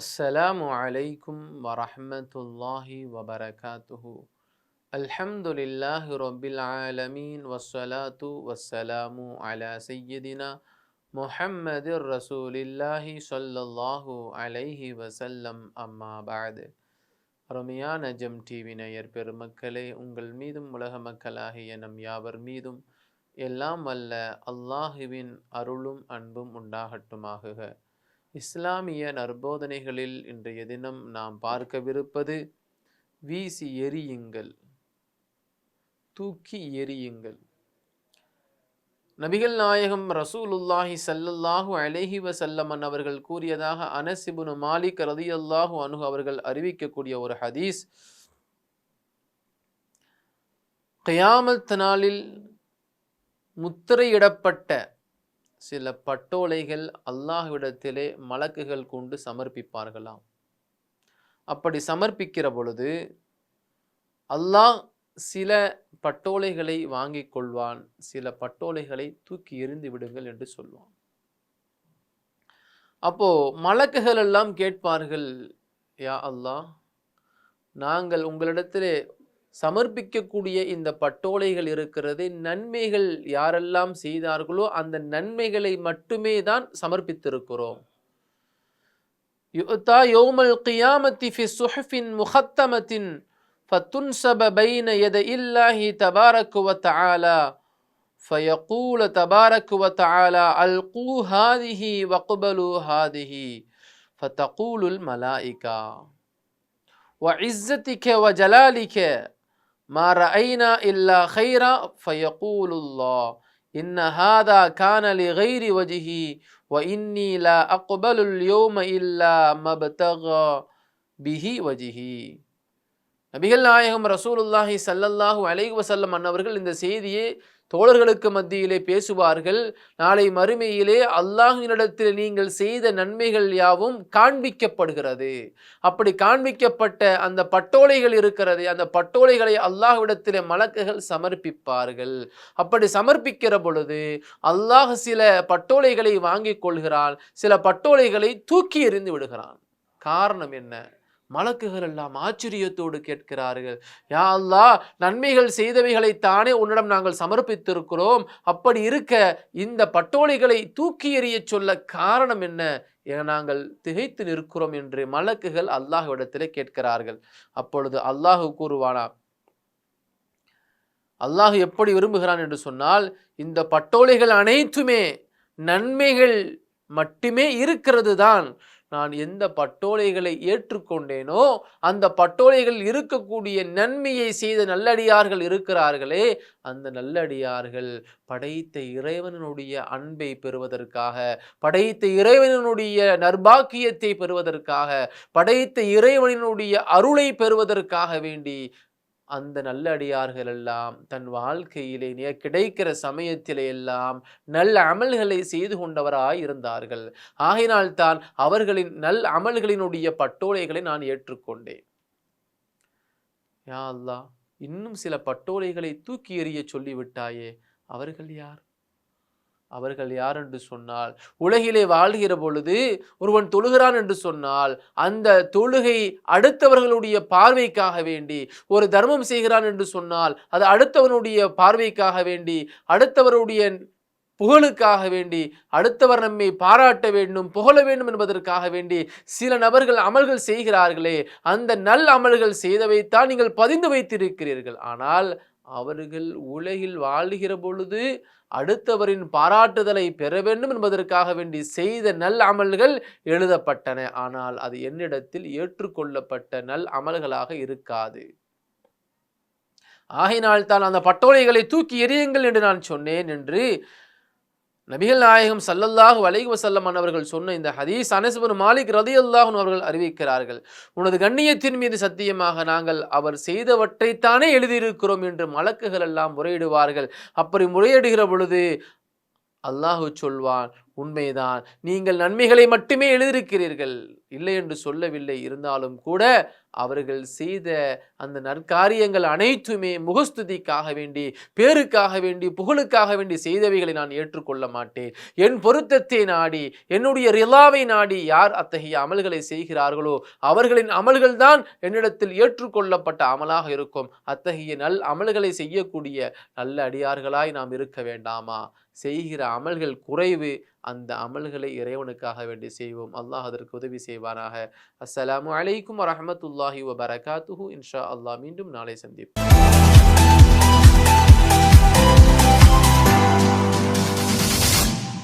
அஸ்ஸலாமு அலைக்கும் வரஹ்மத்துல்லாஹி வபரகாத்துஹு. அல்ஹம்துலில்லாஹி ரப்பில் ஆலமீன் வஸ்ஸலாத்து வஸ்ஸலாமு அலா சய்யிதினா முஹம்மதிர் ரசூலில்லாஹி ஸல்லல்லாஹு அலைஹி வஸல்லம். அம்மா பஅத். அருமையான ஜெம் டிவி நேயர் பெருமக்களே, உங்கள் மீதும் உலக மக்களாகிய நம் யாவர் மீதும் எல்லாம் வல்ல அல்லாஹுவின் அருளும் அன்பும் உண்டாகட்டுமாகுக. இஸ்லாமிய நற்போதனைகளில் இன்றைய தினம் நாம் பார்க்கவிருப்பது வீசி எறியுங்கள், தூக்கி எறியுங்கள். நபிகள் நாயகம் ரசூலுல்லாஹி ஸல்லல்லாஹு அலைஹி வஸல்லம் அவர்கள் கூறியதாக அனஸ் இப்னு மாலிக் ரலியல்லாஹு அன்ஹு அவர்கள் அறிவிக்கக்கூடிய ஒரு ஹதீஸ், கியாமத் நாளில் முத்திரையிடப்பட்ட சில பட்டோலைகள் அல்லாஹ்விடத்திலே மலக்குகள் கொண்டு சமர்ப்பிப்பார்களாம். அப்படி சமர்ப்பிக்கிற பொழுது அல்லாஹ் சில பட்டோலைகளை வாங்கிக் கொள்வான், சில பட்டோலைகளை தூக்கி எறிந்து விடுங்கள் என்று சொல்வான். அப்போ மலக்குகள் எல்லாம் கேட்பார்கள், யா அல்லாஹ், நாங்கள் உங்களிடத்திலே சமர்ப்பிக்கக்கூடிய இந்த பட்டோலைகள் இருக்கிறது, நன்மைகள் யாரெல்லாம் செய்தார்களோ அந்த நன்மைகளை மட்டுமே தான் சமர்ப்பித்திருக்கிறோம். யுத்தா யௌமல் கியாமத்தி ஃபி சுஹஃபின் முஹத்தமத்தின் ஃபதுன்ஸப பைன யதையில்லாஹி தபாரக வ தஆலா ஃபயகூல தபாரக வ தஆலா அல்கூ ஹாதிஹி வக்பலு ஹாதிஹி ஃபதகூலுல் மலாயிகா وعزتك وجلالك ما رأينا إلا خيرا فيقول الله إن هذا كان لغير وجهي وإني لا أقبل اليوم إلا ما ابتغى به وجهي. நபிகள் நாயகம் ரசூலுல்லாஹி ஸல்லல்லாஹு அலைஹி வஸல்லம் அன்னவர்கள் இந்த செய்தியை தோழர்களுக்கு மத்தியிலே பேசுவார்கள். நாளை மறுமையிலே அல்லாஹ்வினிடத்தில் நீங்கள் செய்த நன்மைகள் யாவும் காண்பிக்கப்படுகிறது. அப்படி காண்பிக்கப்பட்ட அந்த பட்டோலைகள் இருக்கிறது, அந்த பட்டோலைகளை அல்லாஹ்விடத்திலே மலக்குகள் சமர்ப்பிப்பார்கள். அப்படி சமர்ப்பிக்கிற பொழுது அல்லாஹ் சில பட்டோலைகளை வாங்கிக் கொள்கிறான், சில பட்டோலைகளை தூக்கி எறிந்து விடுகிறான். காரணம் என்ன? மலக்குகள் எல்லாம் ஆச்சரியத்தோடு கேட்கிறார்கள், யா அல்லாஹ், நன்மைகள் செய்தவைகளை தானே உன்னிடம் நாங்கள் சமர்ப்பித்திருக்கிறோம், அப்படி இருக்க இந்த பட்டோலைகளை தூக்கி எறிய சொல்ல காரணம் என்ன? நாங்கள் திகைத்து நிற்கிறோம் என்று மலக்குகள் அல்லாஹ்விடத்திலே கேட்கிறார்கள். அப்பொழுது அல்லாஹ் கூறுவானா, அல்லாஹ் எப்படி விரும்புகிறான் என்று சொன்னால், இந்த பட்டோலைகள் அனைத்துமே நன்மைகள் மட்டுமே இருக்கிறது தான். நான் எந்த பட்டோலைகளை ஏற்றுக்கொண்டேனோ அந்த பட்டோலைகள் இருக்கக்கூடிய நன்மையை செய்த நல்லடியார்கள் இருக்கிறார்களே, அந்த நல்லடியார்கள் படைத்த இறைவனுடைய அன்பை பெறுவதற்காக, படைத்த இறைவனுடைய நற்பாக்கியத்தை பெறுவதற்காக, படைத்த இறைவனுடைய அருளை பெறுவதற்காக வேண்டி அந்த நல்லடியார்கள் எல்லாம் தன் வாழ்க்கையிலே கிடைக்கிற சமயத்திலே எல்லாம் நல்ல அமல்களை செய்து கொண்டவராய் இருந்தார்கள். ஆகையினால் தான் அவர்களின் நல் அமல்களினுடைய பட்டோலைகளை நான் ஏற்றுக்கொண்டேன். யா அல்லாஹ், இன்னும் சில பட்டோலைகளை தூக்கி எறிய சொல்லிவிட்டாயே, அவர்கள் யார்? அவர்கள் யார் என்று சொன்னால், உலகிலே வாழ்கிற பொழுது ஒருவன் தொழுகிறான் என்று சொன்னால் அந்த தொழுகை அடுத்தவர்களுடைய பார்வைக்காக வேண்டி, ஒரு தர்மம் செய்கிறான் என்று சொன்னால் அது அடுத்தவனுடைய பார்வைக்காக வேண்டி, அடுத்தவருடைய புகழுக்காக வேண்டி, அடுத்தவர் நம்மை பாராட்ட வேண்டும், புகழ வேண்டும் என்பதற்காக வேண்டி சில நபர்கள் அமல்கள் செய்கிறார்களே, அந்த நல் அமல்கள் செய்தவைத்தான் நீங்கள் பதிந்து வைத்திருக்கிறீர்கள். ஆனால் அவர்கள் உலகில் வாழ்கிற பொழுது அடுத்தவரின் பாராட்டுதலை பெற வேண்டும் என்பதற்காக வேண்டி செய்த நல் அமல்கள் எழுதப்பட்டன. ஆனால் அது என்னிடத்தில் ஏற்றுக்கொள்ளப்பட்ட நல் அமல்களாக இருக்காது. ஆகையினால் தான் அந்த பட்டோலைகளை தூக்கி எறியுங்கள் என்று நான் சொன்னேன் என்று நபிகள் நாயகம் ஸல்லல்லாஹு அலைஹி வஸல்லம் அவர்கள் சொன்ன இந்த ஹதீஸ் அனஸ் இப்னு மாலிக் ரலியல்லாஹு அன்ஹு அவர்கள் அறிவிக்கிறார்கள். உனது கண்ணியத்தின் மீது சத்தியமாக நாங்கள் அவர் செய்தவற்றைத்தானே எழுதியிருக்கிறோம் என்று மலக்குகள் எல்லாம் முறையிடுவார்கள். அப்படி முறையிடுகிற பொழுது அல்லாஹ் சொல்வான், உண்மைதான், நீங்கள் நன்மைகளை மட்டுமே எழுதியிருக்கிறீர்கள், இல்லை என்று சொல்லவில்லை. இருந்தாலும் கூட அவர்கள் செய்த அந்த நற்காரியங்கள் அனைத்துமே முகஸ்துதிக்காக வேண்டி, பேருக்காக வேண்டி, புகழுக்காக வேண்டி செய்தவைகளை நான் ஏற்றுக்கொள்ள மாட்டேன். என் பொருத்தத்தை நாடி, என்னுடைய ரிலாவை நாடி யார் அத்தகைய அமல்களை செய்கிறார்களோ அவர்களின் அமல்கள் தான் என்னிடத்தில் ஏற்றுக்கொள்ளப்பட்ட அமலாக இருக்கும். அத்தகைய அமல்களை செய்யக்கூடிய நல்ல அடியார்களாய் நாம் இருக்க வேண்டாமா? செய்கிற அமல்கள் குறைவு, அந்த அமல்களை இறைவனுக்காக வேண்டி செய்வோம். அல்லாஹ் அதற்கு உதவி செய்வானாக. அஸ்ஸலாமு அலைக்கும் வரஹ்மத்துல்லாஹி வபரகாத்துஹு. இன்ஷா அல்லாஹ் மீண்டும் நாளை சந்திப்போம்.